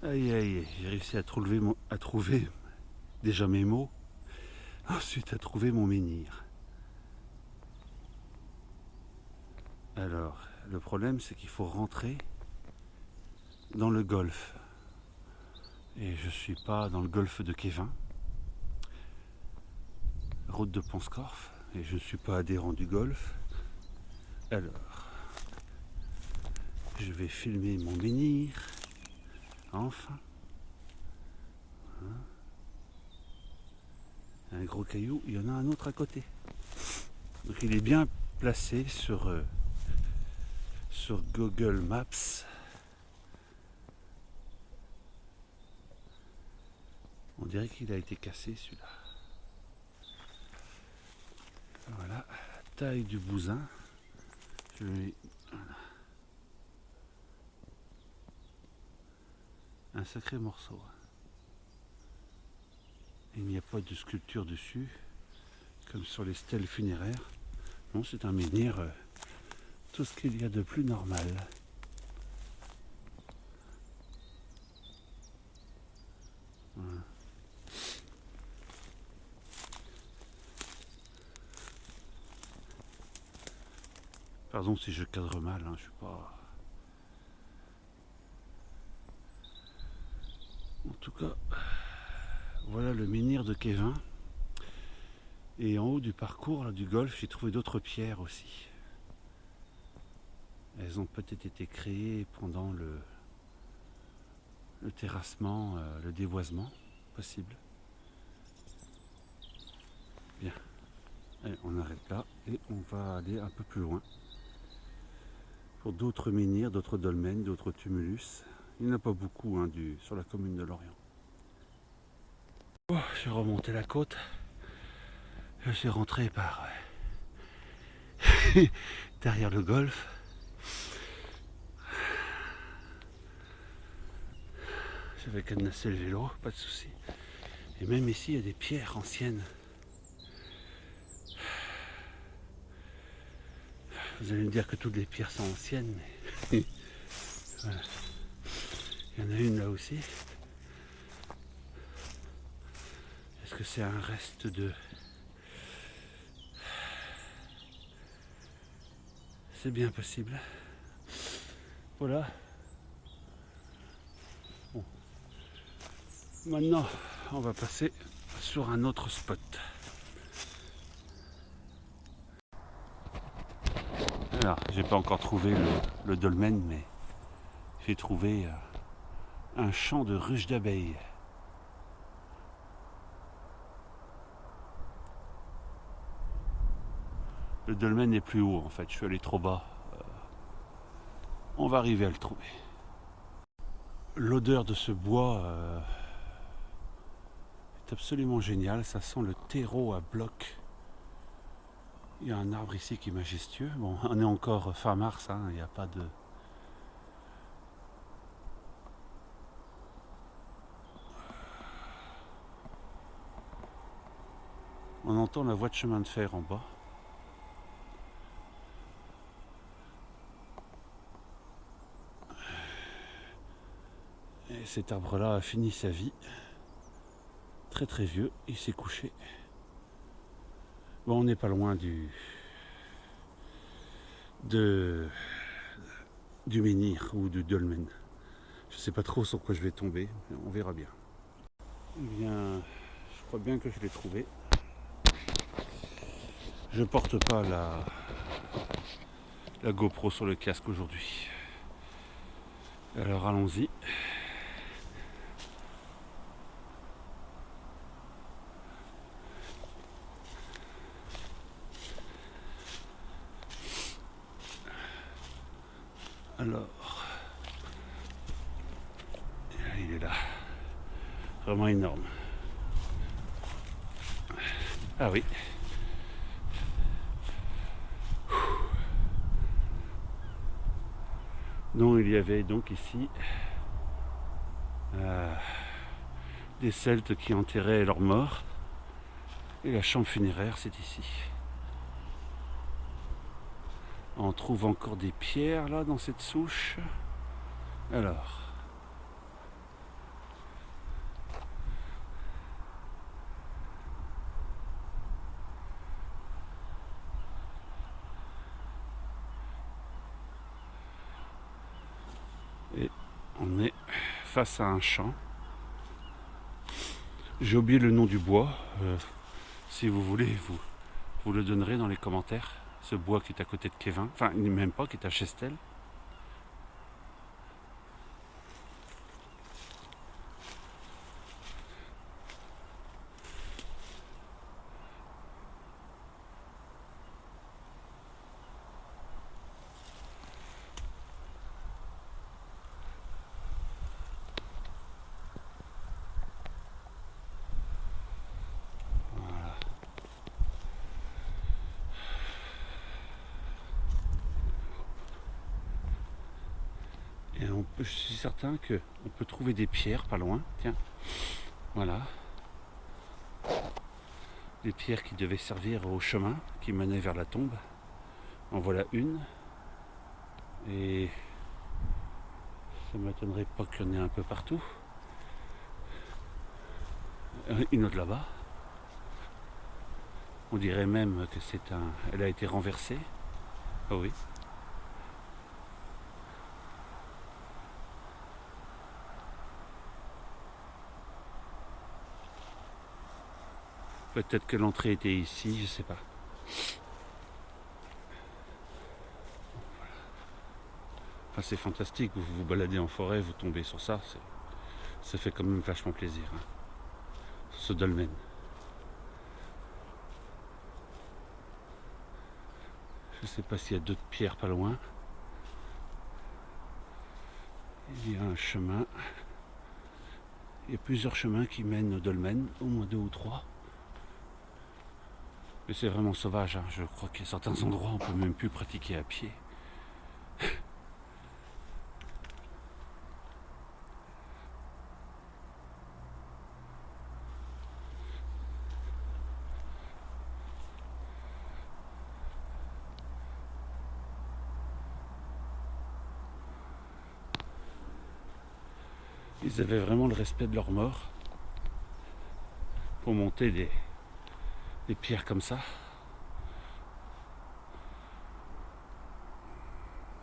Aïe aïe, j'ai réussi à trouver déjà mes mots, ensuite à trouver mon menhir. Alors, le problème c'est qu'il faut rentrer dans le golfe. Et je suis pas dans le golfe de Kévin, route de Panscorff, et je ne suis pas adhérent du golfe. Alors, je vais filmer mon menhir, enfin. Un gros caillou, il y en a un autre à côté. Donc il est bien placé sur Google Maps. On dirait qu'il a été cassé celui-là. Voilà, taille du bousin. Je vais... voilà. Un sacré morceau. Il n'y a pas de sculpture dessus, comme sur les stèles funéraires. Non, c'est un menhir, tout ce qu'il y a de plus normal. Voilà. Pardon si je cadre mal, hein, je suis pas... En tout cas, voilà le menhir de Kévin. Et en haut du parcours là, du golfe, j'ai trouvé d'autres pierres aussi. Elles ont peut-être été créées pendant le terrassement, le déboisement, possible. Bien. Allez, on arrête là et on va aller un peu plus loin. Pour d'autres menhirs, d'autres dolmens, d'autres tumulus. Il n'y en a pas beaucoup hein, sur la commune de Lorient. Oh, j'ai remonté la côte. Je suis rentré par derrière le golfe. J'avais cadenassé le vélo, pas de souci. Et même ici, il y a des pierres anciennes. Vous allez me dire que toutes les pierres sont anciennes, mais voilà. Il y en a une là aussi. Est-ce que c'est un reste de... C'est bien possible. Voilà. Bon. Maintenant, on va passer sur un autre spot. Alors, j'ai pas encore trouvé le dolmen, mais j'ai trouvé un champ de ruches d'abeilles. Le dolmen est plus haut en fait, je suis allé trop bas. On va arriver à le trouver. L'odeur de ce bois est absolument géniale, ça sent le terreau à bloc. Il y a un arbre ici qui est majestueux. Bon, on est encore fin mars, hein, il n'y a pas de... On entend la voie de chemin de fer en bas. Et cet arbre-là a fini sa vie. Très très vieux, il s'est couché. Bon, on n'est pas loin du menhir ou du dolmen. Je ne sais pas trop sur quoi je vais tomber, mais on verra bien. Eh bien, je crois bien que je l'ai trouvé. Je porte pas la GoPro sur le casque aujourd'hui. Alors allons-y. Alors, il est là. Vraiment énorme. Ah oui. Donc il y avait donc ici des Celtes qui enterraient leurs morts. Et la chambre funéraire, c'est ici. On trouve encore des pierres là dans cette souche. Alors, On est face à un champ. J'ai oublié le nom du bois. Si vous voulez, vous le donnerez dans les commentaires. Ce bois qui est à côté de Kévin. Enfin, même pas, qui est à Chestel. Et je suis certain qu'on peut trouver des pierres pas loin. Tiens, voilà. Les pierres qui devaient servir au chemin qui menait vers la tombe. En voilà une. Et ça ne m'étonnerait pas qu'il y en ait un peu partout. Une autre là-bas. On dirait même que elle a été renversée. Ah oui. Peut-être que l'entrée était ici, je sais pas. Enfin, c'est fantastique, vous vous baladez en forêt, vous tombez sur ça, ça fait quand même vachement plaisir. Hein. Ce dolmen. Je sais pas s'il y a d'autres pierres pas loin. Il y a un chemin. Il y a plusieurs chemins qui mènent au dolmen, au moins 2 ou 3. Mais c'est vraiment sauvage, hein. Je crois qu'il y a certains endroits où on peut même plus pratiquer à pied. Ils avaient vraiment le respect de leur mort pour monter des pierres comme ça.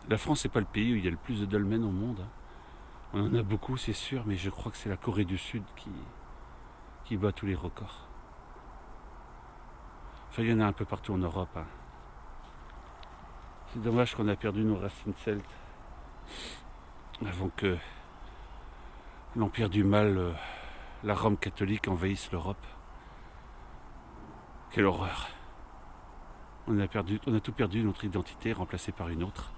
La France n'est pas le pays où il y a le plus de dolmens au monde. Hein. On en a beaucoup, c'est sûr, mais je crois que c'est la Corée du Sud qui bat tous les records. Enfin, il y en a un peu partout en Europe. Hein. C'est dommage qu'on a perdu nos racines celtes avant que l'Empire du Mal, la Rome catholique envahisse l'Europe. Quelle horreur! On a tout perdu, notre identité remplacée par une autre.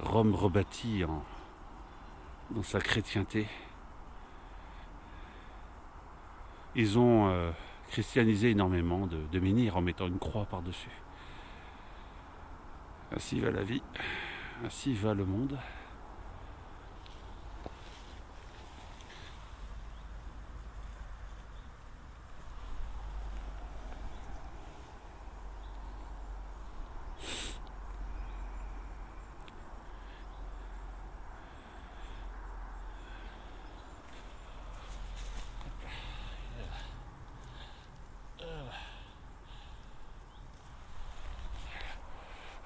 Rome rebâtie dans sa chrétienté. Ils ont christianisé énormément de menhirs en mettant une croix par-dessus. Ainsi va la vie, ainsi va le monde.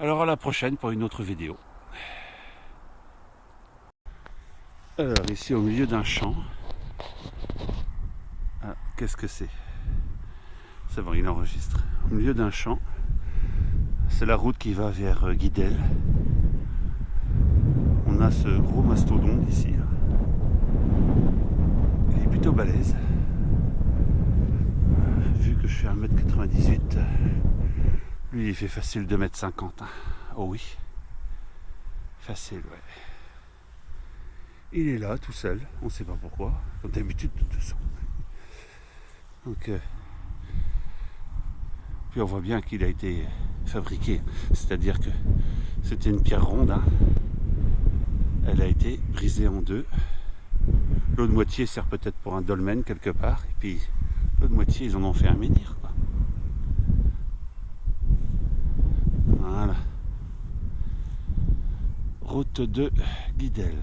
Alors à la prochaine pour une autre vidéo. Alors ici au milieu d'un champ. Ah, qu'est-ce que c'est? C'est bon, il enregistre. Au milieu d'un champ, c'est la route qui va vers Guidel. On a ce gros mastodonte ici. Là. Il est plutôt balèze. Vu que je fais 1m98, lui il fait facile 2m50. Hein. Oh oui. Facile, ouais. Il est là tout seul, on ne sait pas pourquoi, comme d'habitude de toute façon. Donc, puis on voit bien qu'il a été fabriqué, c'est-à-dire que c'était une pierre ronde, hein. Elle a été brisée en deux. L'autre moitié sert peut-être pour un dolmen quelque part, et puis l'autre moitié ils en ont fait un menhir, quoi. Voilà. Route de Guidel.